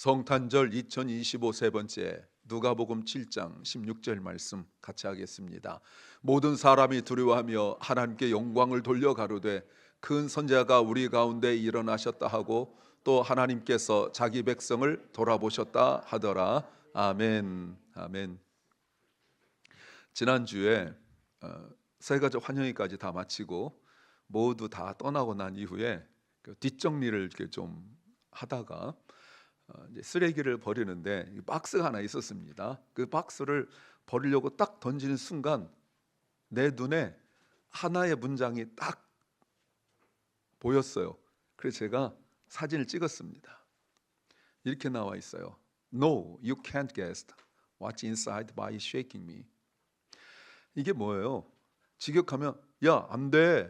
성탄절 2025 세 번째 누가복음 7장 16절 말씀 같이 하겠습니다. 모든 사람이 두려워하며 하나님께 영광을 돌려 가로되 큰 선지자가 우리 가운데 일어나셨다 하고 또 하나님께서 자기 백성을 돌아보셨다 하더라. 아멘. 아멘. 지난주에 세가족 환영회까지 다 마치고 모두 다 떠나고 난 이후에 뒷정리를 이렇게 좀 하다가 이제 쓰레기를 버리는데 박스가 하나 있었습니다. 그 박스를 버리려고 딱 던지는 순간 내 눈에 하나의 문장이 딱 보였어요. 그래서 제가 사진을 찍었습니다. 이렇게 나와 있어요. No, you can't guess what's inside by shaking me. 이게 뭐예요? 직역하면 야, 안 돼.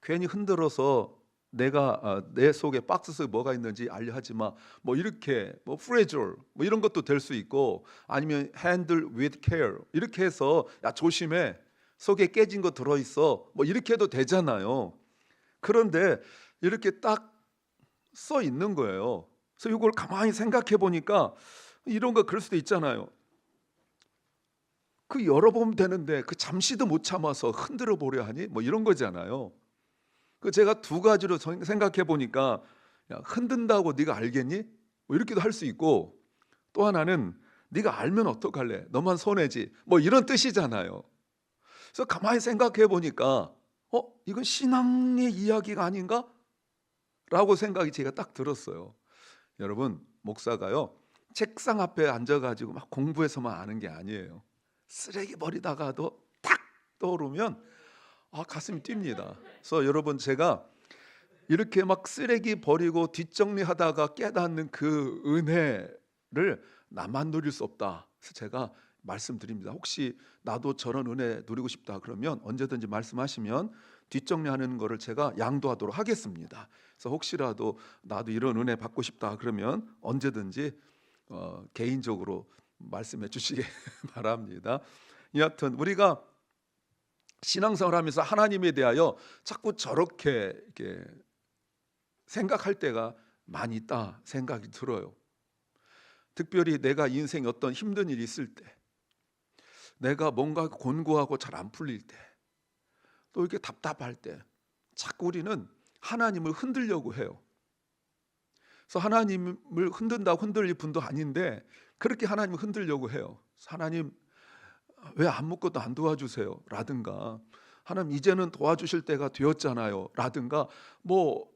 괜히 흔들어서 내가 내 속에 박스 속에 뭐가 있는지 알려 하지 마. 뭐 이렇게 뭐 fragile 뭐 이런 것도 될 수 있고 아니면 handle with care 이렇게 해서 야 조심해. 속에 깨진 거 들어 있어. 뭐 이렇게 해도 되잖아요. 그런데 이렇게 딱 써 있는 거예요. 그래서 이걸 가만히 생각해 보니까 이런 거 그럴 수도 있잖아요. 그 열어보면 되는데 그 잠시도 못 참아서 흔들어 보려 하니 뭐 이런 거잖아요. 그 제가 두 가지로 생각해 보니까 야, 흔든다고 네가 알겠니? 뭐 이렇게도 할 수 있고 또 하나는 네가 알면 어떡할래? 너만 손해지. 뭐 이런 뜻이잖아요. 그래서 가만히 생각해 보니까 이건 신앙의 이야기가 아닌가? 라고 생각이 제가 딱 들었어요. 여러분, 목사가요 책상 앞에 앉아가지고 막 공부해서만 아는 게 아니에요. 쓰레기 버리다가도 딱 떠오르면 가슴이 뜁니다. 그래서 여러분 제가 이렇게 막 쓰레기 버리고 뒷정리하다가 깨닫는 그 은혜를 나만 누릴 수 없다. 그래서 제가 말씀드립니다. 혹시 나도 저런 은혜 누리고 싶다 그러면 언제든지 말씀하시면 뒷정리하는 거를 제가 양도하도록 하겠습니다. 그래서 혹시라도 나도 이런 은혜 받고 싶다 그러면 언제든지 개인적으로 말씀해 주시기 바랍니다. 여하튼 우리가 신앙생활하면서 하나님에 대하여 자꾸 저렇게 이렇게 생각할 때가 많이 있다 생각이 들어요. 특별히 내가 인생에 어떤 힘든 일이 있을 때, 내가 뭔가 곤고하고 잘 안 풀릴 때, 또 이렇게 답답할 때 자꾸 우리는 하나님을 흔들려고 해요. 그래서 하나님을 흔든다고 흔들릴 분도 아닌데 그렇게 하나님을 흔들려고 해요. 하나님 왜 아무것도 안 도와주세요? 라든가 하나님 이제는 도와주실 때가 되었잖아요. 라든가 뭐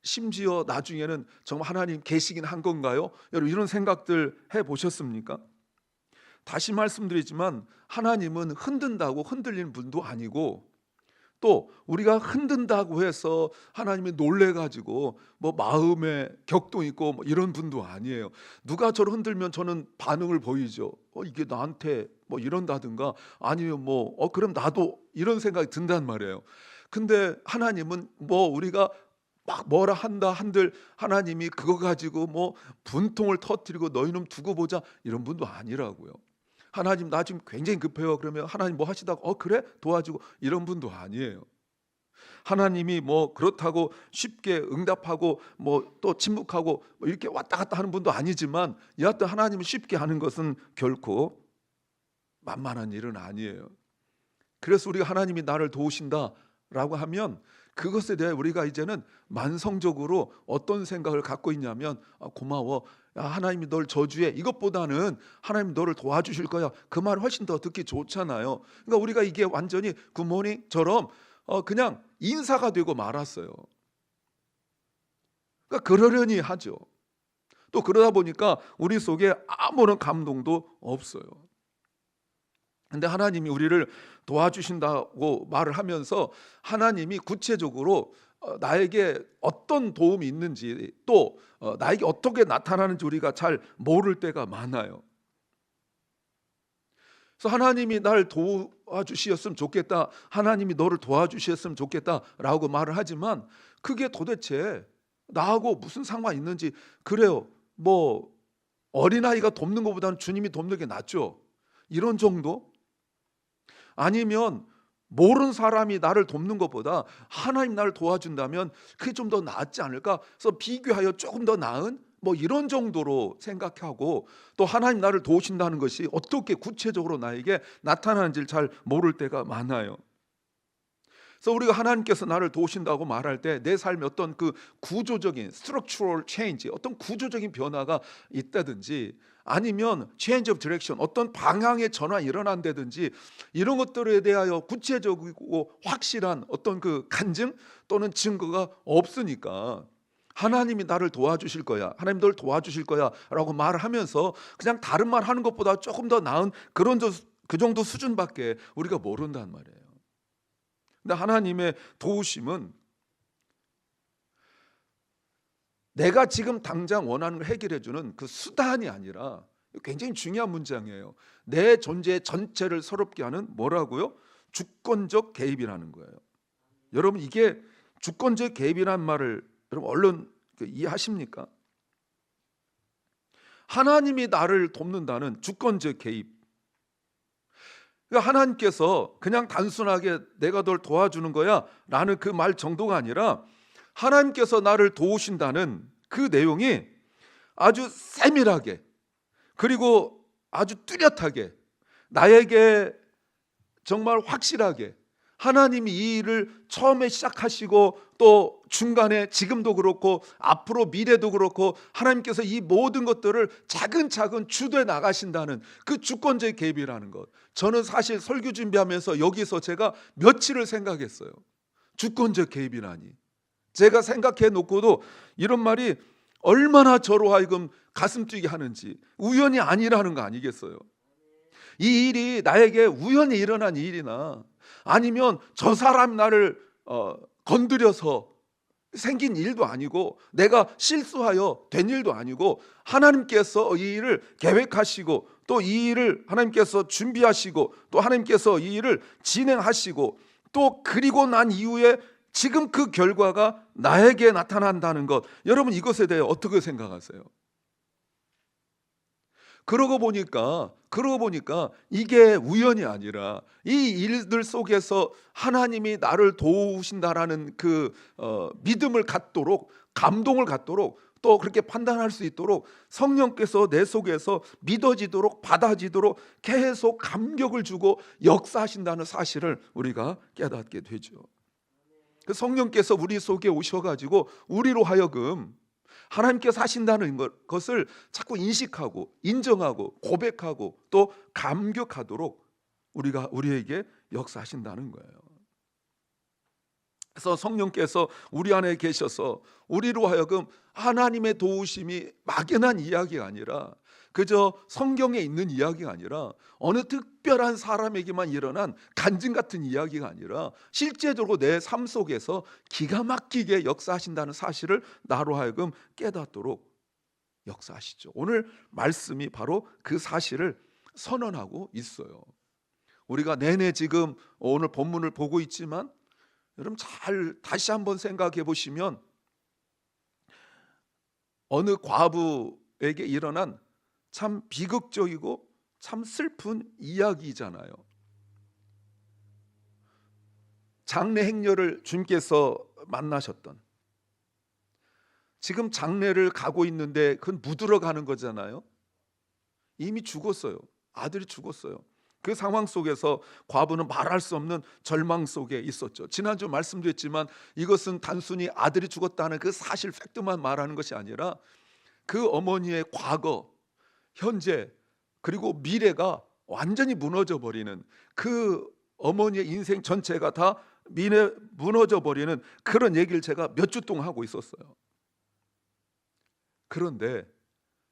심지어 나중에는 정말 하나님 계시긴 한 건가요? 여러분 이런 생각들 해보셨습니까? 다시 말씀드리지만 하나님은 흔든다고 흔들리는 분도 아니고 또 우리가 흔든다고 해서 하나님이 놀래가지고 뭐 마음에 격동 있고 뭐 이런 분도 아니에요. 누가 저를 흔들면 저는 반응을 보이죠. 이게 나한테 뭐 이런다든가 아니면 뭐 그럼 나도 이런 생각이 든단 말이에요. 근데 하나님은 뭐 우리가 막 뭐라 한다 한들 하나님이 그거 가지고 뭐 분통을 터뜨리고 너희는 두고 보자 이런 분도 아니라고요. 하나님 나 지금 굉장히 급해요. 그러면 하나님 뭐 하시다가 그래 도와주고 이런 분도 아니에요. 하나님이 뭐 그렇다고 쉽게 응답하고 뭐 또 침묵하고 뭐 이렇게 왔다 갔다 하는 분도 아니지만 여하튼 하나님은 쉽게 하는 것은 결코 만만한 일은 아니에요. 그래서 우리가 하나님이 나를 도우신다라고 하면 그것에 대해 우리가 이제는 만성적으로 어떤 생각을 갖고 있냐면 고마워. 하나님이 널 저주해. 이것보다는 하나님 너를 도와주실 거야. 그 말 훨씬 더 듣기 좋잖아요. 그러니까 우리가 이게 완전히 굿모닝처럼 그냥 인사가 되고 말았어요. 그러니까 그러려니 하죠. 또 그러다 보니까 우리 속에 아무런 감동도 없어요. 근데 하나님이 우리를 도와주신다고 말을 하면서 하나님이 구체적으로 나에게 어떤 도움이 있는지 또 나에게 어떻게 나타나는지 우리가 잘 모를 때가 많아요. 그래서 하나님이 날 도와주셨으면 좋겠다, 하나님이 너를 도와주셨으면 좋겠다라고 말을 하지만 그게 도대체 나하고 무슨 상관이 있는지. 그래요, 뭐 어린아이가 돕는 것보다는 주님이 돕는 게 낫죠, 이런 정도? 아니면 모르는 사람이 나를 돕는 것보다 하나님 나를 도와준다면 그게 좀 더 낫지 않을까? 그래서 비교하여 조금 더 나은 뭐 이런 정도로 생각하고 또 하나님 나를 도우신다는 것이 어떻게 구체적으로 나에게 나타나는지를 잘 모를 때가 많아요. 그래서 우리가 하나님께서 나를 도우신다고 말할 때 내 삶에 어떤 그 구조적인 structural change, 어떤 구조적인 변화가 있다든지 아니면 change of direction, 어떤 방향의 전환이 일어난다든지 이런 것들에 대하여 구체적이고 확실한 어떤 그 간증 또는 증거가 없으니까 하나님이 나를 도와주실 거야, 하나님 널 도와주실 거야 라고 말하면서 그냥 다른 말 하는 것보다 조금 더 나은 그 정도 수준밖에 우리가 모른단 말이에요. 근데 하나님의 도우심은 내가 지금 당장 원하는 걸 해결해 주는 그 수단이 아니라 굉장히 중요한 문장이에요. 내 존재 전체를 서럽게 하는 뭐라고요? 주권적 개입이라는 거예요. 여러분, 이게 주권적 개입이라는 말을 여러분 얼른 이해하십니까? 하나님이 나를 돕는다는 주권적 개입. 그러니까 하나님께서 그냥 단순하게 내가 널 도와주는 거야 라는 그 말 정도가 아니라 하나님께서 나를 도우신다는 그 내용이 아주 세밀하게 그리고 아주 뚜렷하게 나에게 정말 확실하게 하나님이 이 일을 처음에 시작하시고 또 중간에 지금도 그렇고 앞으로 미래도 그렇고 하나님께서 이 모든 것들을 차근차근 주도해 나가신다는 그 주권적 개입이라는 것. 저는 사실 설교 준비하면서 여기서 제가 며칠을 생각했어요. 주권적 개입이라니. 제가 생각해 놓고도 이런 말이 얼마나 저로 하여금 가슴 뛰게 하는지, 우연이 아니라는 거 아니겠어요? 이 일이 나에게 우연히 일어난 일이나 아니면 저 사람 나를 건드려서 생긴 일도 아니고 내가 실수하여 된 일도 아니고 하나님께서 이 일을 계획하시고 또 이 일을 하나님께서 준비하시고 또 하나님께서 이 일을 진행하시고 또 그리고 난 이후에 지금 그 결과가 나에게 나타난다는 것, 여러분 이것에 대해 어떻게 생각하세요? 그러고 보니까 이게 우연이 아니라 이 일들 속에서 하나님이 나를 도우신다라는 그 믿음을 갖도록, 감동을 갖도록, 또 그렇게 판단할 수 있도록 성령께서 내 속에서 믿어지도록 받아지도록 계속 감격을 주고 역사하신다는 사실을 우리가 깨닫게 되죠. 그 성령께서 우리 속에 오셔가지고 우리로 하여금 하나님께서 하신다는 것을 자꾸 인식하고 인정하고 고백하고 또 감격하도록 우리에게 역사하신다는 거예요. 그래서 성령께서 우리 안에 계셔서 우리로 하여금 하나님의 도우심이 막연한 이야기가 아니라 그저 성경에 있는 이야기가 아니라 어느 특별한 사람에게만 일어난 간증 같은 이야기가 아니라 실제적으로 내 삶 속에서 기가 막히게 역사하신다는 사실을 나로 하여금 깨닫도록 역사하시죠. 오늘 말씀이 바로 그 사실을 선언하고 있어요. 우리가 내내 지금 오늘 본문을 보고 있지만 여러분 잘 다시 한번 생각해 보시면 어느 과부에게 일어난 참 비극적이고 참 슬픈 이야기잖아요. 장례 행렬을 주님께서 만나셨던, 지금 장례를 가고 있는데 그건 묻으러 가는 거잖아요. 이미 죽었어요. 아들이 죽었어요. 그 상황 속에서 과부는 말할 수 없는 절망 속에 있었죠. 지난주 말씀드렸지만 이것은 단순히 아들이 죽었다는 그 사실 팩트만 말하는 것이 아니라 그 어머니의 과거, 현재 그리고 미래가 완전히 무너져 버리는, 그 어머니의 인생 전체가 다 무너져 버리는 그런 얘기를 제가 몇 주 동안 하고 있었어요. 그런데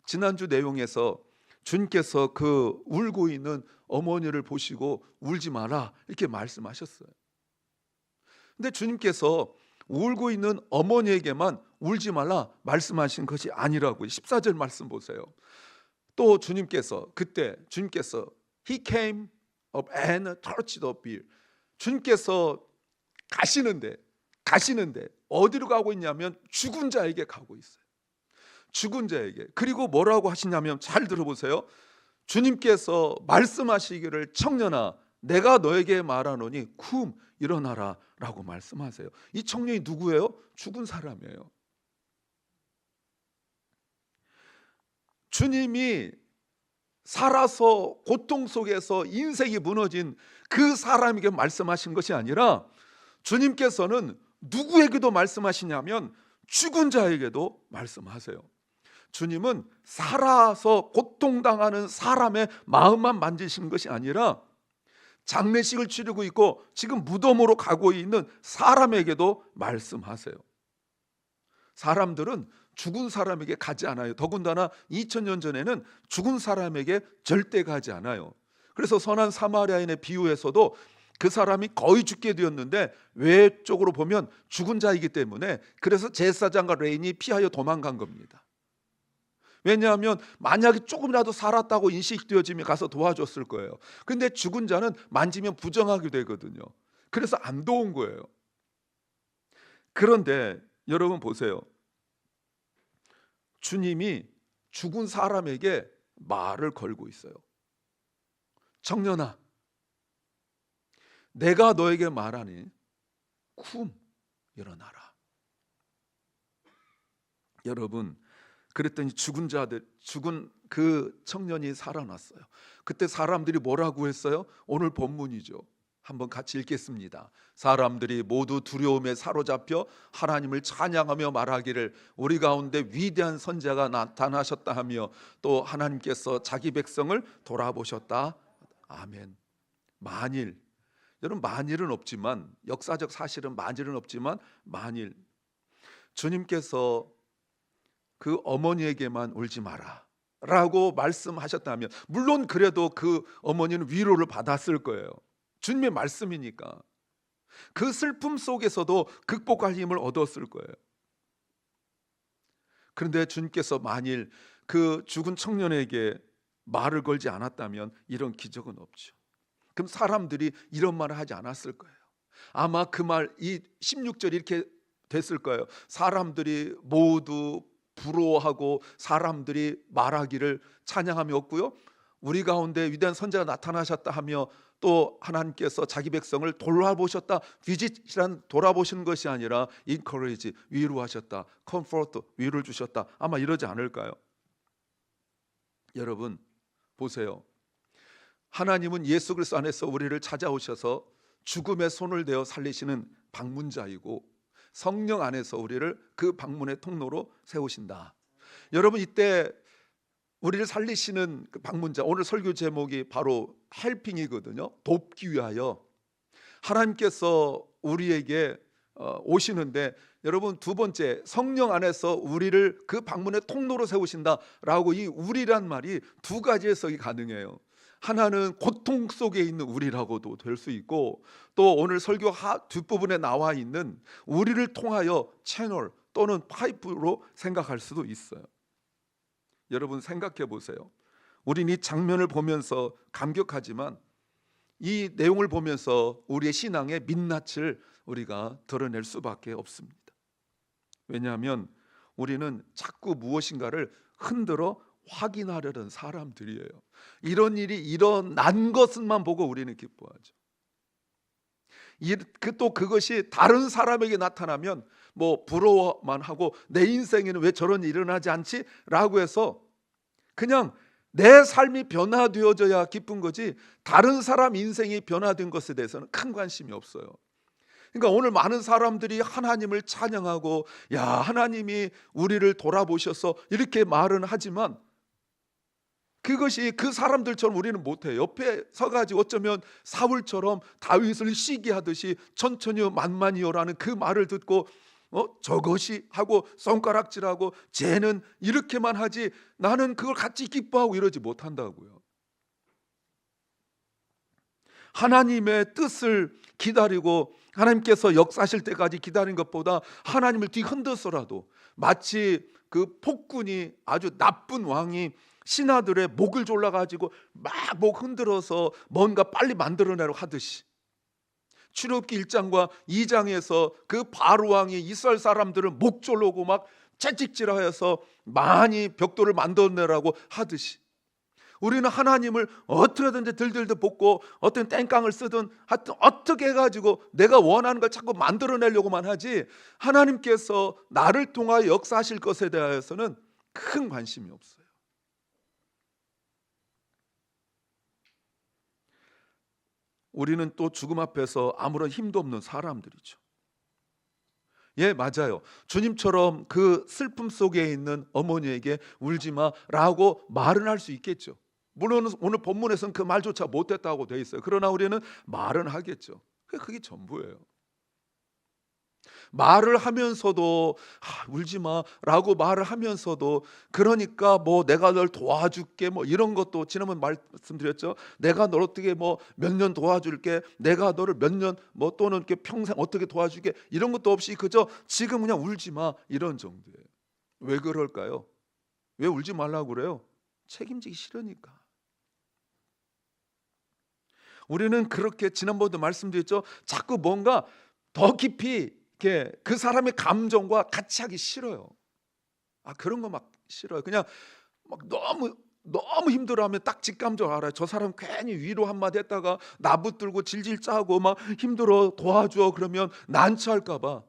지난주 내용에서 주님께서 그 울고 있는 어머니를 보시고 울지 마라 이렇게 말씀하셨어요. 근데 주님께서 울고 있는 어머니에게만 울지 말라 말씀하신 것이 아니라고요. 14절 말씀 보세요. 또 그때 주님께서 He came up and touched the bier. 주님께서 가시는데 어디로 가고 있냐면 죽은 자에게 가고 있어요. 죽은 자에게. 그리고 뭐라고 하시냐면 잘 들어보세요. 주님께서 말씀하시기를 청년아 내가 너에게 말하노니 쿰 일어나라 라고 말씀하세요. 이 청년이 누구예요? 죽은 사람이에요. 주님이 살아서 고통 속에서 인생이 무너진 그 사람에게 말씀하신 것이 아니라 주님께서는 누구에게도 말씀하시냐면 죽은 자에게도 말씀하세요. 주님은 살아서 고통당하는 사람의 마음만 만지신 것이 아니라 장례식을 치르고 있고 지금 무덤으로 가고 있는 사람에게도 말씀하세요. 사람들은 죽은 사람에게 가지 않아요. 더군다나 2000년 전에는 죽은 사람에게 절대 가지 않아요. 그래서 선한 사마리아인의 비유에서도 그 사람이 거의 죽게 되었는데 외쪽으로 보면 죽은 자이기 때문에 그래서 제사장과 레인이 피하여 도망간 겁니다. 왜냐하면 만약에 조금이라도 살았다고 인식되어지면 가서 도와줬을 거예요. 근데 죽은 자는 만지면 부정하게 되거든요. 그래서 안 도운 거예요. 그런데 여러분 보세요. 주님이 죽은 사람에게 말을 걸고 있어요. 청년아, 내가 너에게 말하니 쿰 일어나라. 여러분, 그랬더니 죽은 그 청년이 살아났어요. 그때 사람들이 뭐라고 했어요? 오늘 본문이죠. 한번 같이 읽겠습니다. 사람들이 모두 두려움에 사로잡혀 하나님을 찬양하며 말하기를 우리 가운데 위대한 선지자가 나타나셨다 하며 또 하나님께서 자기 백성을 돌아보셨다. 아멘. 만일, 여러분 만일은 없지만, 역사적 사실은 만일은 없지만 만일 주님께서 그 어머니에게만 울지 마라 라고 말씀하셨다면, 물론 그래도 그 어머니는 위로를 받았을 거예요. 주님의 말씀이니까 그 슬픔 속에서도 극복할 힘을 얻었을 거예요. 그런데 주님께서 만일 그 죽은 청년에게 말을 걸지 않았다면 이런 기적은 없죠. 그럼 사람들이 이런 말을 하지 않았을 거예요. 아마 그 말, 이 16절이 이렇게 됐을 거예요. 사람들이 모두 부러워하고 사람들이 말하기를 찬양함이었고요, 우리 가운데 위대한 선지자가 나타나셨다 하며 또 하나님께서 자기 백성을 돌아보셨다. visit이란 돌아보시는 것이 아니라 encourage, 위로하셨다. comfort, 위로를 주셨다. 아마 이러지 않을까요? 여러분 보세요. 하나님은 예수 그리스도 안에서 우리를 찾아오셔서 죽음의 손을 대어 살리시는 방문자이고 성령 안에서 우리를 그 방문의 통로로 세우신다. 여러분, 이때 우리를 살리시는 그 방문자, 오늘 설교 제목이 바로 헬핑이거든요. 돕기 위하여 하나님께서 우리에게 오시는데, 여러분 두 번째, 성령 안에서 우리를 그 방문의 통로로 세우신다라고, 이 우리란 말이 두 가지 해석이 가능해요. 하나는 고통 속에 있는 우리라고도 될 수 있고, 또 오늘 설교 뒷부분에 나와 있는 우리를 통하여 채널 또는 파이프로 생각할 수도 있어요. 여러분 생각해 보세요. 우린 이 장면을 보면서 감격하지만 이 내용을 보면서 우리의 신앙의 민낯을 우리가 드러낼 수밖에 없습니다. 왜냐하면 우리는 자꾸 무엇인가를 흔들어 확인하려는 사람들이에요. 이런 일이 일어난 것만 보고 우리는 기뻐하죠. 또 그것이 다른 사람에게 나타나면 뭐 부러워만 하고, 내 인생에는 왜 저런 일이 일어나지 않지? 라고 해서 그냥 내 삶이 변화되어져야 기쁜 거지, 다른 사람 인생이 변화된 것에 대해서는 큰 관심이 없어요. 그러니까 오늘 많은 사람들이 하나님을 찬양하고 야, 하나님이 우리를 돌아보셔서 이렇게 말은 하지만 그것이 그 사람들처럼 우리는 못해요. 옆에 서가지고 어쩌면 사울처럼 다윗을 시기하듯이 천천히요 만만히요라는 그 말을 듣고 저것이 하고 손가락질하고 쟤는 이렇게만 하지 나는 그걸 같이 기뻐하고 이러지 못한다고요. 하나님의 뜻을 기다리고 하나님께서 역사하실 때까지 기다린 것보다 하나님을 뒤흔들어서라도, 마치 그 폭군이, 아주 나쁜 왕이 신하들의 목을 졸라가지고 막 목 흔들어서 뭔가 빨리 만들어내려고 하듯이, 출애굽기 1장과 2장에서 그 바로 왕이 이스라엘 사람들을 목 졸르고 막 채찍질하여서 많이 벽돌을 만들어내라고 하듯이, 우리는 하나님을 어떻게든지 들들들 볶고 어떤 땡깡을 쓰든 하여튼 어떻게 해가지고 내가 원하는 걸 자꾸 만들어내려고만 하지, 하나님께서 나를 통하여 역사하실 것에 대해서는 큰 관심이 없어요. 우리는 또 죽음 앞에서 아무런 힘도 없는 사람들이죠. 예, 맞아요. 주님처럼 그 슬픔 속에 있는 어머니에게 울지 마라고 말은 할 수 있겠죠. 물론 오늘 본문에서는 그 말조차 못했다고 돼 있어요. 그러나 우리는 말은 하겠죠. 그게 전부예요. 말을 하면서도 울지 마라고 말을 하면서도, 그러니까 뭐 내가 널 도와줄게 뭐 이런 것도 지난번 말씀드렸죠. 내가 널 어떻게 뭐 몇 년 도와줄게, 내가 너를 몇 년 뭐 또는 이렇게 평생 어떻게 도와줄게, 이런 것도 없이 그저 지금 그냥 울지 마 이런 정도예요. 왜 그럴까요? 왜 울지 말라고 그래요? 책임지기 싫으니까. 우리는 그렇게 지난번도 말씀드렸죠. 자꾸 뭔가 더 깊이 이렇게 그 사람의 감정과 같이 하기 싫어요. 그런 거 막 싫어요. 그냥 막 너무 힘들어하면 딱 직감적으로 알아요. 저 사람 괜히 위로 한마디 했다가 나붙들고 질질 짜고 막 힘들어 도와줘 그러면 난처할까봐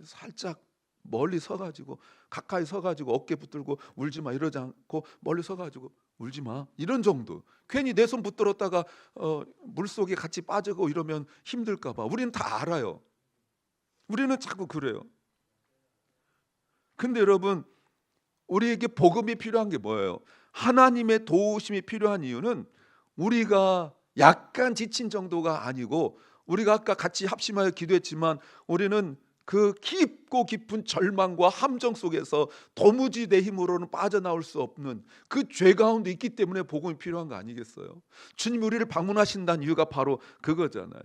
살짝 멀리 서가지고, 가까이 서가지고 어깨 붙들고 울지 마 이러지 않고 멀리 서가지고 울지 마 이런 정도. 괜히 내 손 붙들었다가 물속에 같이 빠지고 이러면 힘들까봐 우리는 다 알아요. 우리는 자꾸 그래요. 근데 여러분, 우리에게 복음이 필요한 게 뭐예요? 하나님의 도우심이 필요한 이유는 우리가 약간 지친 정도가 아니고, 우리가 아까 같이 합심하여 기도했지만 우리는 그 깊고 깊은 절망과 함정 속에서 도무지 내 힘으로는 빠져나올 수 없는 그 죄 가운데 있기 때문에 복음이 필요한 거 아니겠어요? 주님이 우리를 방문하신다는 이유가 바로 그거잖아요.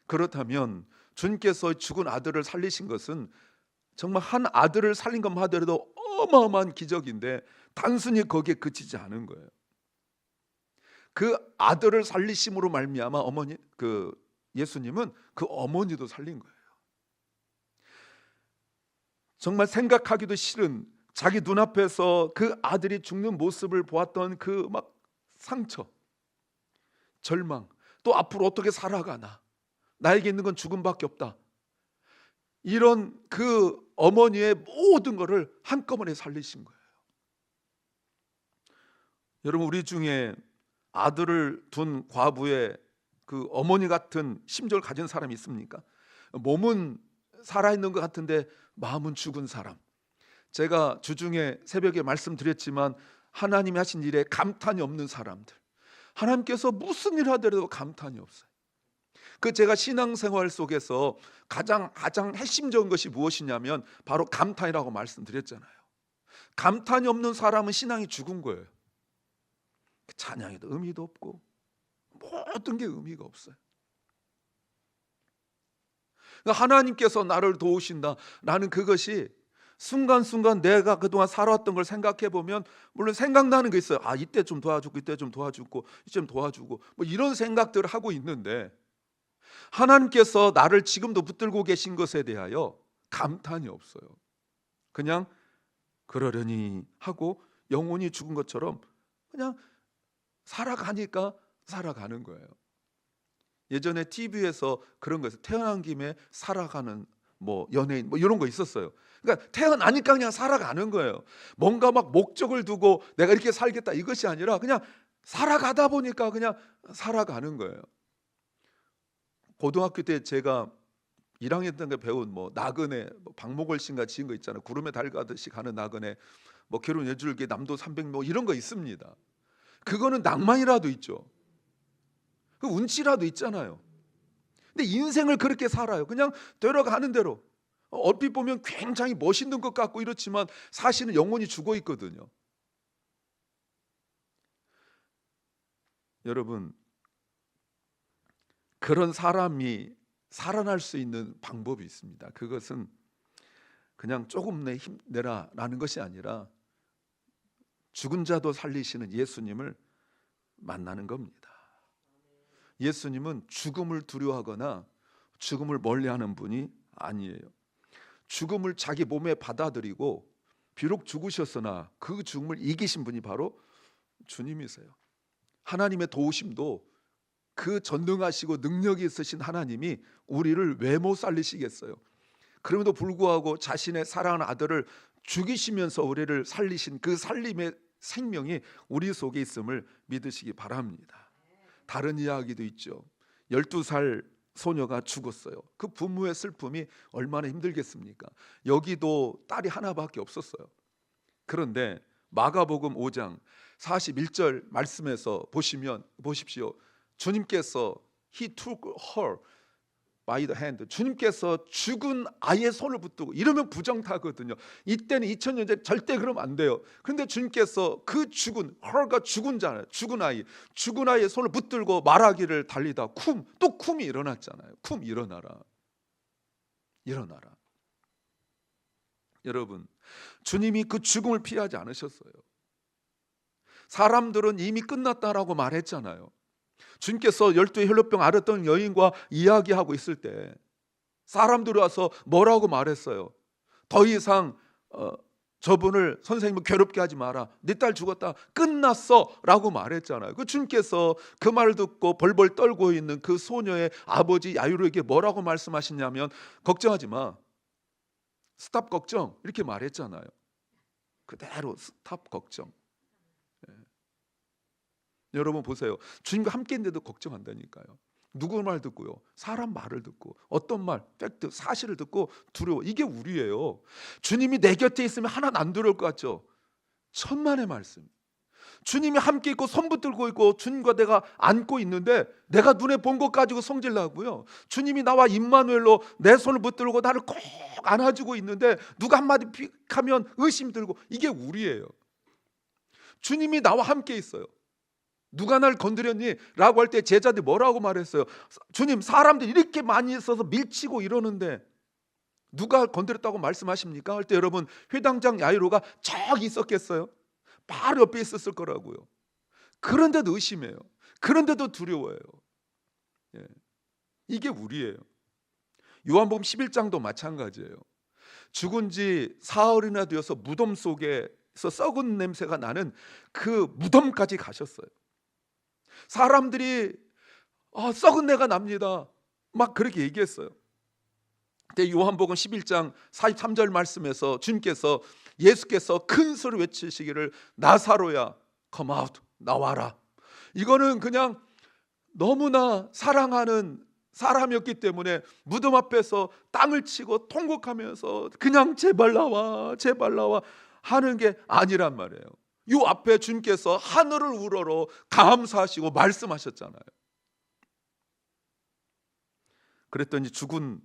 그렇다면 주님께서 죽은 아들을 살리신 것은 정말 한 아들을 살린 것만 하더라도 어마어마한 기적인데 단순히 거기에 그치지 않은 거예요. 그 아들을 살리심으로 말미암아 예수님은 그 어머니도 살린 거예요. 정말 생각하기도 싫은 자기 눈앞에서 그 아들이 죽는 모습을 보았던 그 막 상처, 절망, 또 앞으로 어떻게 살아가나, 나에게 있는 건 죽음밖에 없다, 이런 그 어머니의 모든 것을 한꺼번에 살리신 거예요. 여러분, 우리 중에 아들을 둔 과부의 그 어머니 같은 심정을 가진 사람이 있습니까? 몸은 살아있는 것 같은데 마음은 죽은 사람. 제가 주중에 새벽에 말씀드렸지만 하나님이 하신 일에 감탄이 없는 사람들, 하나님께서 무슨 일 하더라도 감탄이 없어요. 제가 신앙생활 속에서 가장 핵심적인 것이 무엇이냐면 바로 감탄이라고 말씀드렸잖아요. 감탄이 없는 사람은 신앙이 죽은 거예요. 찬양에도 의미도 없고 모든 게 의미가 없어요. 하나님께서 나를 도우신다, 나는 그것이 순간순간 내가 그동안 살아왔던 걸 생각해 보면 물론 생각나는 게 있어요. 이때 좀 도와주고, 이때 좀 도와주고, 이때 좀 도와주고, 뭐 이런 생각들을 하고 있는데, 하나님께서 나를 지금도 붙들고 계신 것에 대하여 감탄이 없어요. 그냥 그러려니 하고 영혼이 죽은 것처럼 그냥 살아가니까 살아가는 거예요. 예전에 TV에서 그런 거 있어요. 태어난 김에 살아가는 뭐 연예인 뭐 이런 거 있었어요. 그러니까 태어나니까 그냥 살아가는 거예요. 뭔가 막 목적을 두고 내가 이렇게 살겠다 이것이 아니라 그냥 살아가다 보니까 그냥 살아가는 거예요. 고등학교 때 제가 1학년 때 배운 뭐 나그네, 박목월 씨가 지은 거 있잖아요. 구름에 달 가듯이 가는 나그네, 뭐 결혼 예줄기 남도 300뭐 이런 거 있습니다. 그거는 낭만이라도 있죠. 그 운치라도 있잖아요. 근데 인생을 그렇게 살아요. 그냥 되어가는 대로. 얼핏 보면 굉장히 멋있는 것 같고 이렇지만 사실은 영혼이 죽어 있거든요. 여러분, 그런 사람이 살아날 수 있는 방법이 있습니다. 그것은 그냥 조금 힘내라라는 것이 아니라 죽은 자도 살리시는 예수님을 만나는 겁니다. 예수님은 죽음을 두려워하거나 죽음을 멀리하는 분이 아니에요. 죽음을 자기 몸에 받아들이고 비록 죽으셨으나 그 죽음을 이기신 분이 바로 주님이세요. 하나님의 도우심도 그 전능하시고 능력이 있으신 하나님이 우리를 왜 못 살리시겠어요? 그럼에도 불구하고 자신의 사랑하는 아들을 죽이시면서 우리를 살리신 그 살림의 생명이 우리 속에 있음을 믿으시기 바랍니다. 다른 이야기도 있죠. 12살 소녀가 죽었어요. 그 부모의 슬픔이 얼마나 힘들겠습니까? 여기도 딸이 하나밖에 없었어요. 그런데 마가복음 5장 41절 말씀에서 보십시오. 주님께서 He took her by the hand. 주님께서 죽은 아이의 손을 붙들고, 이러면 부정타거든요. 이때는 2000년 전 절대 그러면 안 돼요. 그런데 주님께서 그 죽은, her가 죽은 자잖아요. 죽은 아이의 손을 붙들고 말하기를 달리다 또 쿰이 일어났잖아요. 쿰 일어나라. 여러분, 주님이 그 죽음을 피하지 않으셨어요. 사람들은 이미 끝났다라고 말했잖아요. 주님께서 12의 혈루병 앓았던 여인과 이야기하고 있을 때 사람들이 와서 뭐라고 말했어요? 더 이상 저분을, 선생님을 괴롭게 하지 마라. 네 딸 죽었다. 끝났어 라고 말했잖아요. 그 주님께서 그 말을 듣고 벌벌 떨고 있는 그 소녀의 아버지 야이로에게 뭐라고 말씀하시냐면, 걱정하지 마. 스탑 걱정, 이렇게 말했잖아요. 그대로 스탑 걱정. 여러분 보세요. 주님과 함께 있는데도 걱정한다니까요. 누구 말 듣고요? 사람 말을 듣고, 어떤 말, 팩트, 사실을 듣고 두려워. 이게 우리예요. 주님이 내 곁에 있으면 하나는 안 두려울 것 같죠? 천만의 말씀. 주님이 함께 있고 손 붙들고 있고 주님과 내가 안고 있는데 내가 눈에 본 것 가지고 성질나고요. 주님이 나와 임마누엘로 내 손을 붙들고 나를 꼭 안아주고 있는데 누가 한마디 픽하면 의심 들고, 이게 우리예요. 주님이 나와 함께 있어요. 누가 날 건드렸니? 라고 할 때 제자들이 뭐라고 말했어요? 주님, 사람들이 이렇게 많이 있어서 밀치고 이러는데 누가 건드렸다고 말씀하십니까? 할 때 여러분, 회당장 야이로가 저기 있었겠어요? 바로 옆에 있었을 거라고요. 그런데도 의심해요. 그런데도 두려워해요. 이게 우리예요. 요한복음 11장도 마찬가지예요. 죽은 지 사흘이나 되어서 무덤 속에서 썩은 냄새가 나는 그 무덤까지 가셨어요. 사람들이 썩은 내가 납니다. 막 그렇게 얘기했어요. 근데 요한복음 11장 43절 말씀에서 주님께서, 예수께서 큰 소리 외치시기를 나사로야 come out, 나와라. 이거는 그냥 너무나 사랑하는 사람이었기 때문에 무덤 앞에서 땅을 치고 통곡하면서 그냥 제발 나와 하는 게 아니란 말이에요. 요 앞에 주님께서 하늘을 우러러 감사하시고 말씀하셨잖아요. 그랬더니 죽은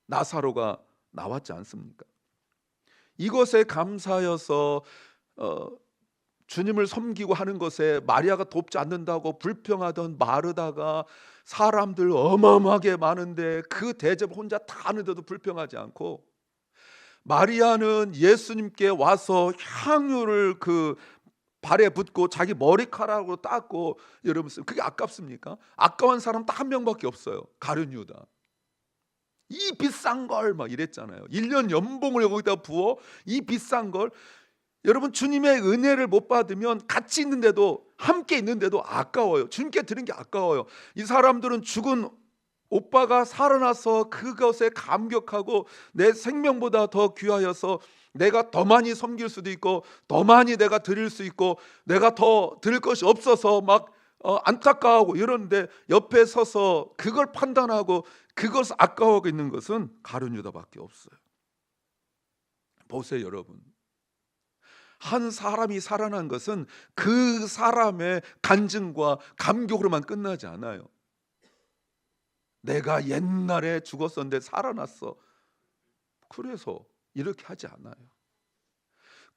나사로가 나왔지 않습니까? 이것에 감사하여서 주님을 섬기고 하는 것에 마리아가 돕지 않는다고 불평하던 마르다가 사람들 어마어마하게 많은데 그 대접을 혼자 다 하는데도 불평하지 않고, 마리아는 예수님께 와서 향유를 그 발에 붓고 자기 머리카락으로 닦고, 여러분 그게 아깝습니까? 아까운 사람 딱 한 명밖에 없어요. 가룟 유다. 이 비싼 걸 막 이랬잖아요. 1년 연봉을 여기다 부어, 이 비싼 걸. 여러분, 주님의 은혜를 못 받으면 같이 있는데도, 함께 있는데도 아까워요. 주님께 드린 게 아까워요. 이 사람들은 죽은 오빠가 살아나서 그것에 감격하고 내 생명보다 더 귀하여서 내가 더 많이 섬길 수도 있고 더 많이 내가 드릴 수 있고 내가 더 드릴 것이 없어서 막 안타까워하고 이러는데, 옆에 서서 그걸 판단하고 그것을 아까워하고 있는 것은 가룟 유다밖에 없어요. 보세요 여러분, 한 사람이 살아난 것은 그 사람의 간증과 감격으로만 끝나지 않아요. 내가 옛날에 죽었었는데 살아났어. 그래서 이렇게 하지 않아요.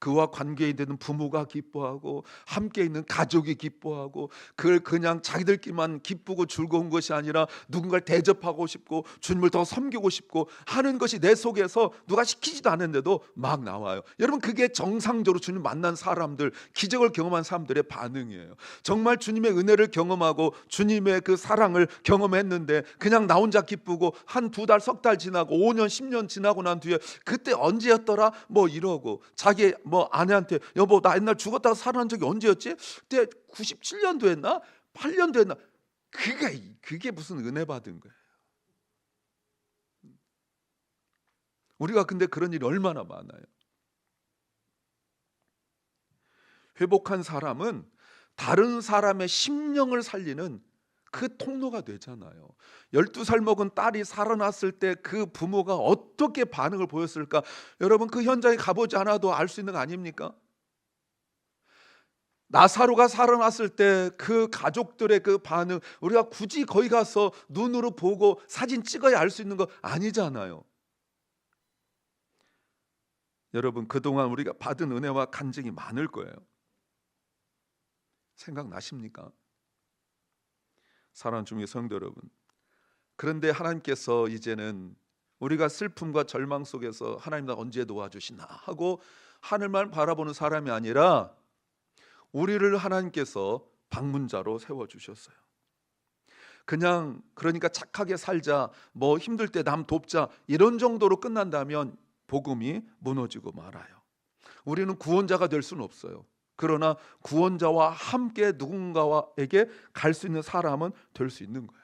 그와 관계에 있는 부모가 기뻐하고 함께 있는 가족이 기뻐하고, 그걸 그냥 자기들끼리만 기쁘고 즐거운 것이 아니라 누군가를 대접하고 싶고 주님을 더 섬기고 싶고 하는 것이 내 속에서 누가 시키지도 않았는데도 막 나와요. 여러분, 그게 정상적으로 주님 만난 사람들, 기적을 경험한 사람들의 반응이에요. 정말 주님의 은혜를 경험하고 주님의 그 사랑을 경험했는데 그냥 나 혼자 기쁘고 한 2달, 석 달 지나고 5년, 10년 지나고 난 뒤에 그때 언제였더라 뭐 이러고, 자기 뭐 아내한테 여보 나 옛날 죽었다가 살아난 적이 언제였지? 그때 97년도 했나? 8년도 했나? 그게 무슨 은혜 받은 거예요. 우리가 근데 그런 일이 얼마나 많아요. 회복한 사람은 다른 사람의 심령을 살리는 그 통로가 되잖아요. 12살 먹은 딸이 살아났을 때 그 부모가 어떻게 반응을 보였을까? 여러분 그 현장에 가보지 않아도 알 수 있는 거 아닙니까? 나사로가 살아났을 때 그 가족들의 그 반응, 우리가 굳이 거기 가서 눈으로 보고 사진 찍어야 알 수 있는 거 아니잖아요. 여러분 그동안 우리가 받은 은혜와 간증이 많을 거예요. 생각나십니까? 사랑하는 주님의 성도 여러분, 그런데 하나님께서 이제는 우리가 슬픔과 절망 속에서 하나님 나 언제 도와주시나 하고 하늘만 바라보는 사람이 아니라 우리를 하나님께서 방문자로 세워주셨어요. 그냥 그러니까 착하게 살자, 뭐 힘들 때 남 돕자 이런 정도로 끝난다면 복음이 무너지고 말아요. 우리는 구원자가 될 수는 없어요. 그러나 구원자와 함께 누군가에게 갈 수 있는 사람은 될 수 있는 거예요.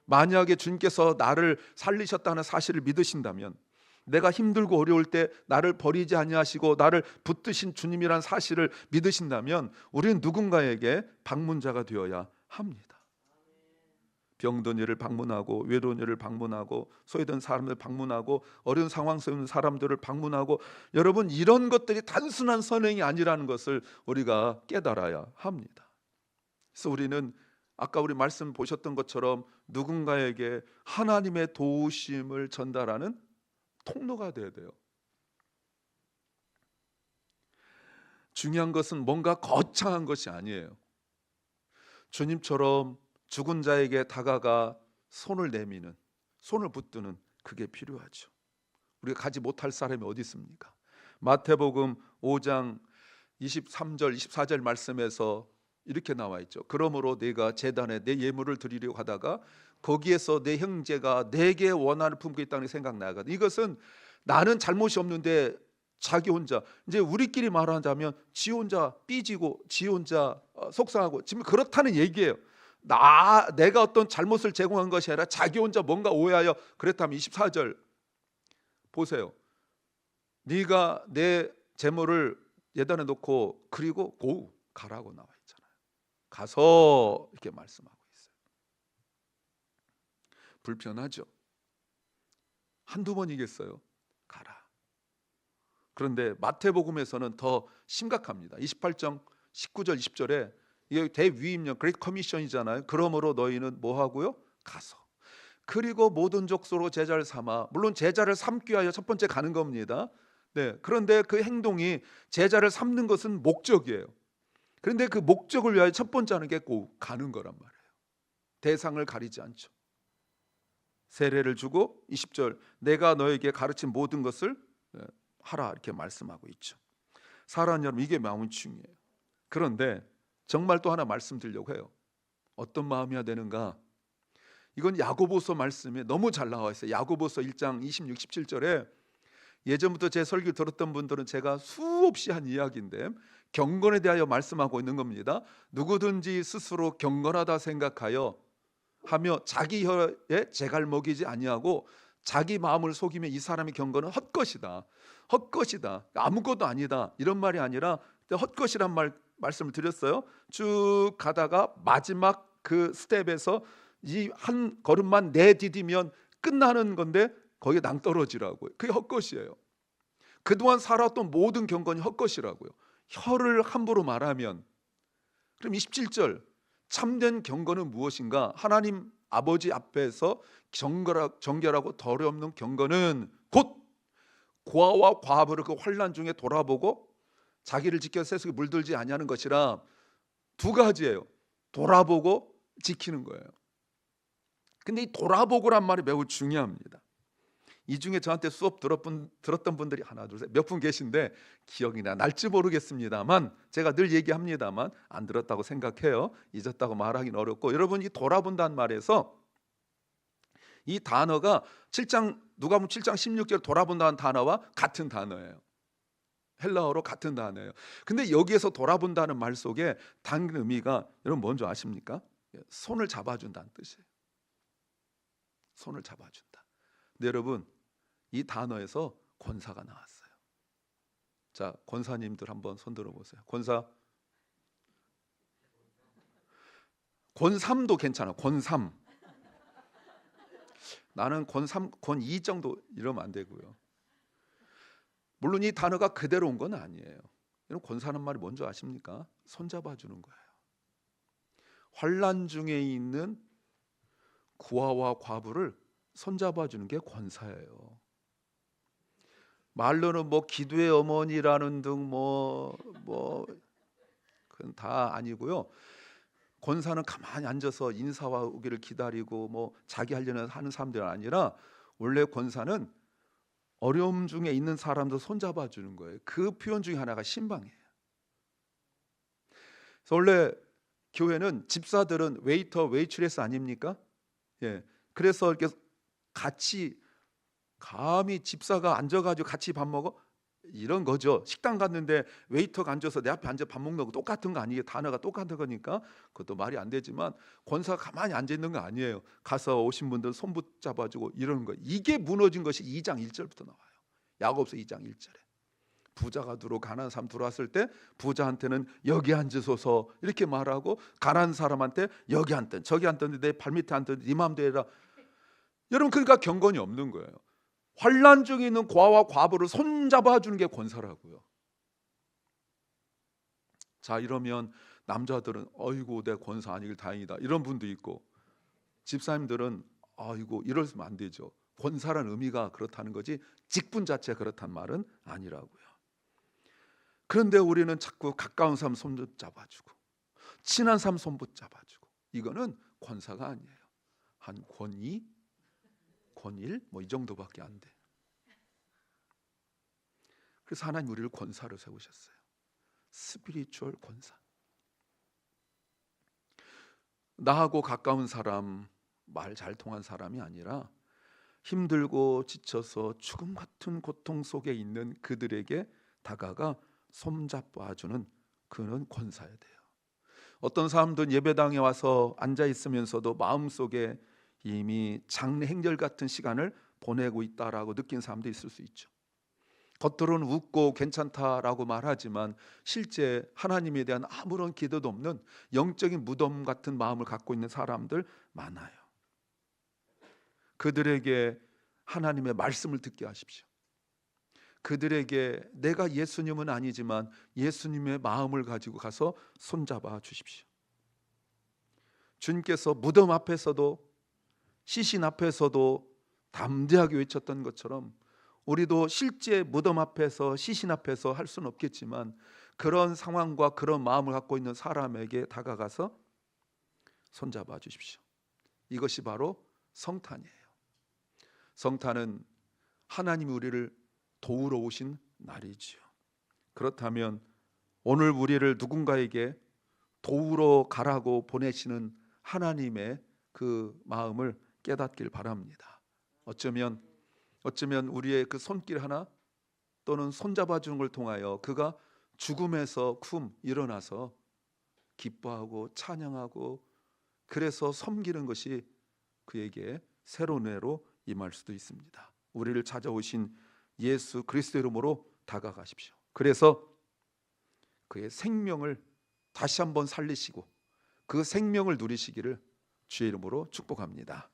만약에 주님께서 나를 살리셨다는 사실을 믿으신다면, 내가 힘들고 어려울 때 나를 버리지 아니하시고 나를 붙드신 주님이란 사실을 믿으신다면 우리는 누군가에게 방문자가 되어야 합니다. 병든 이를 방문하고, 외로운 이를 방문하고, 소외된 사람들 방문하고, 어려운 상황 속에 있는 사람들을 방문하고, 여러분 이런 것들이 단순한 선행이 아니라는 것을 우리가 깨달아야 합니다. 그래서 우리는 아까 우리 말씀 보셨던 것처럼 누군가에게 하나님의 도우심을 전달하는 통로가 되어야 돼요. 중요한 것은 뭔가 거창한 것이 아니에요. 주님처럼 죽은 자에게 다가가 손을 내미는, 손을 붙드는 그게 필요하죠. 우리가 가지 못할 사람이 어디 있습니까? 마태복음 5장 23절 24절 말씀에서 이렇게 나와 있죠. 그러므로 내가 제단에 내 예물을 드리려고 하다가 거기에서 내 형제가 내게 원한을 품고 있다는 생각나거든. 이것은 나는 잘못이 없는데 자기 혼자, 이제 우리끼리 말하자면 지 혼자 삐지고 지 혼자 속상하고, 지금 그렇다는 얘기예요. 내가 어떤 잘못을 제공한 것이 아니라 자기 혼자 뭔가 오해하여 그랬다면 24절 보세요. 네가 내 재물을 예단에 놓고 그리고 고 가라고 나와 있잖아요. 가서 이렇게 말씀하고 있어요. 불편하죠. 한두 번이겠어요. 가라. 그런데 마태복음에서는 더 심각합니다. 28장 19절 20절에 이게 대위임령 그레이트 커미션이잖아요. 그러므로 너희는 뭐 하고요? 가서 그리고 모든 족속으로 제자를 삼아, 물론 제자를 삼기 위하여 첫 번째 가는 겁니다. 네, 그런데 그 행동이 제자를 삼는 것은 목적이에요. 그런데 그 목적을 위하여 첫 번째 하는 게 꼭 가는 거란 말이에요. 대상을 가리지 않죠. 세례를 주고 20절 내가 너에게 가르친 모든 것을 하라 이렇게 말씀하고 있죠. 사랑하는 여러분, 이게 마음이 중요해요. 그런데 정말 또 하나 말씀드리려고 해요. 어떤 마음이야 되는가? 이건 야고보서 말씀에 너무 잘 나와 있어요. 야고보서 1장 26, 17절에 예전부터 제 설교 들었던 분들은 제가 수없이 한 이야기인데 경건에 대하여 말씀하고 있는 겁니다. 누구든지 스스로 경건하다 생각하여 하며 자기 혀에 재갈 먹이지 아니하고 자기 마음을 속이면 이 사람의 경건은 헛것이다. 헛것이다. 아무것도 아니다. 이런 말이 아니라 헛것이란 말씀을 드렸어요. 쭉 가다가 마지막 그 스텝에서 이 한 걸음만 내디디면 끝나는 건데 거기에 낭떠러지라고요. 그게 헛것이에요. 그동안 살았던 모든 경건이 헛것이라고요. 혀를 함부로 말하면. 그럼 27절 참된 경건은 무엇인가? 하나님 아버지 앞에서 정결하고 덜이 없는 경건은 곧 고아와 과부를 그 환난 중에 돌아보고 자기를 지켜 세속에 물들지 아니하는 것이라. 두 가지예요. 돌아보고 지키는 거예요. 근데 이 돌아보고란 말이 매우 중요합니다. 이 중에 저한테 수업 들었던 분들이 하나 둘 셋 몇 분 계신데 기억이 날지 모르겠습니다만 제가 늘 얘기합니다만 안 들었다고 생각해요. 잊었다고 말하기는 어렵고, 여러분 이 돌아본다는 말에서 이 단어가 누가복음 7장 16절 돌아본다는 단어와 같은 단어예요. 헬라어로 같은 단어예요. 근데 여기에서 돌아본다는 말 속에 담긴 의미가 여러분 뭔지 아십니까? 손을 잡아준다는 뜻이에요. 손을 잡아준다. 근데 여러분 이 단어에서 권사가 나왔어요. 자, 권사님들 한번 손 들어보세요. 권삼도 괜찮아. 권삼. 나는 권삼, 권이 정도 이러면 안 되고요. 물론 이 단어가 그대로 온 건 아니에요. 여러분 권사는 말이 뭔지 아십니까? 손잡아 주는 거예요. 환난 중에 있는 구하와 과부를 손잡아 주는 게 권사예요. 말로는 뭐 기도의 어머니라는 등 그건 다 아니고요. 권사는 가만히 앉아서 인사와 오기를 기다리고 뭐 자기 할 일을 하는 사람들이 아니라 원래 권사는 어려움 중에 있는 사람도 손잡아 주는 거예요. 그 표현 중에 하나가 신방이에요. 그래서 원래 교회는 집사들은 웨이터, 웨이트레스 아닙니까? 예. 그래서 이렇게 같이 감히 집사가 앉아가지고 같이 밥 먹어? 이런 거죠. 식당 갔는데 웨이터가 앉아서 내 앞에 앉아 밥 먹는 거 똑같은 거 아니에요? 단어가 똑같은 거니까 그것도 말이 안 되지만 권사가 가만히 앉아 있는 거 아니에요. 가서 오신 분들 손 붙잡아주고 이러는 거. 이게 무너진 것이 2장 1절부터 나와요. 야고보서 2장 1절에 부자가 들어오고 가난한 사람 들어왔을 때 부자한테는 여기 앉으소서 이렇게 말하고 가난한 사람한테 여기 앉든 저기 앉든 내 발밑에 앉든 네 마음대로 해라. 여러분 그러니까 경건이 없는 거예요. 환난 중에 있는 과와 과부를 손잡아 주는 게 권사라고요. 자, 이러면 남자들은 어이구 내 권사 아니길 다행이다 이런 분도 있고, 집사님들은 아이고 이러면 안 되죠. 권사라는 의미가 그렇다는 거지 직분 자체가 그렇다는 말은 아니라고요. 그런데 우리는 자꾸 가까운 사람 손 잡아주고 친한 사람 손 붙잡아주고, 이거는 권사가 아니에요. 한 권이 권일 뭐 이 정도밖에 안 돼. 그래서 하나님 우리를 권사로 세우셨어요. 스피리추얼 권사. 나하고 가까운 사람, 말 잘 통한 사람이 아니라 힘들고 지쳐서 죽음 같은 고통 속에 있는 그들에게 다가가 손잡아주는 그는 권사야 돼요. 어떤 사람들은 예배당에 와서 앉아 있으면서도 마음속에 이미 장례 행렬 같은 시간을 보내고 있다라고 느낀 사람도 있을 수 있죠. 겉으로는 웃고 괜찮다라고 말하지만 실제 하나님에 대한 아무런 기대도 없는 영적인 무덤 같은 마음을 갖고 있는 사람들 많아요. 그들에게 하나님의 말씀을 듣게 하십시오. 그들에게 내가 예수님은 아니지만 예수님의 마음을 가지고 가서 손잡아 주십시오. 주님께서 무덤 앞에서도 시신 앞에서도 담대하게 외쳤던 것처럼 우리도 실제 무덤 앞에서 시신 앞에서 할 수는 없겠지만 그런 상황과 그런 마음을 갖고 있는 사람에게 다가가서 손잡아 주십시오. 이것이 바로 성탄이에요. 성탄은 하나님이 우리를 도우러 오신 날이지요. 그렇다면 오늘 우리를 누군가에게 도우러 가라고 보내시는 하나님의 그 마음을 깨닫길 바랍니다. 어쩌면 우리의 그 손길 하나 또는 손잡아 주는 걸 통하여 그가 죽음에서 일어나서 기뻐하고 찬양하고 그래서 섬기는 것이 그에게 새로운 은혜로 임할 수도 있습니다. 우리를 찾아오신 예수 그리스도 이름으로 다가가십시오. 그래서 그의 생명을 다시 한번 살리시고 그 생명을 누리시기를 주의 이름으로 축복합니다.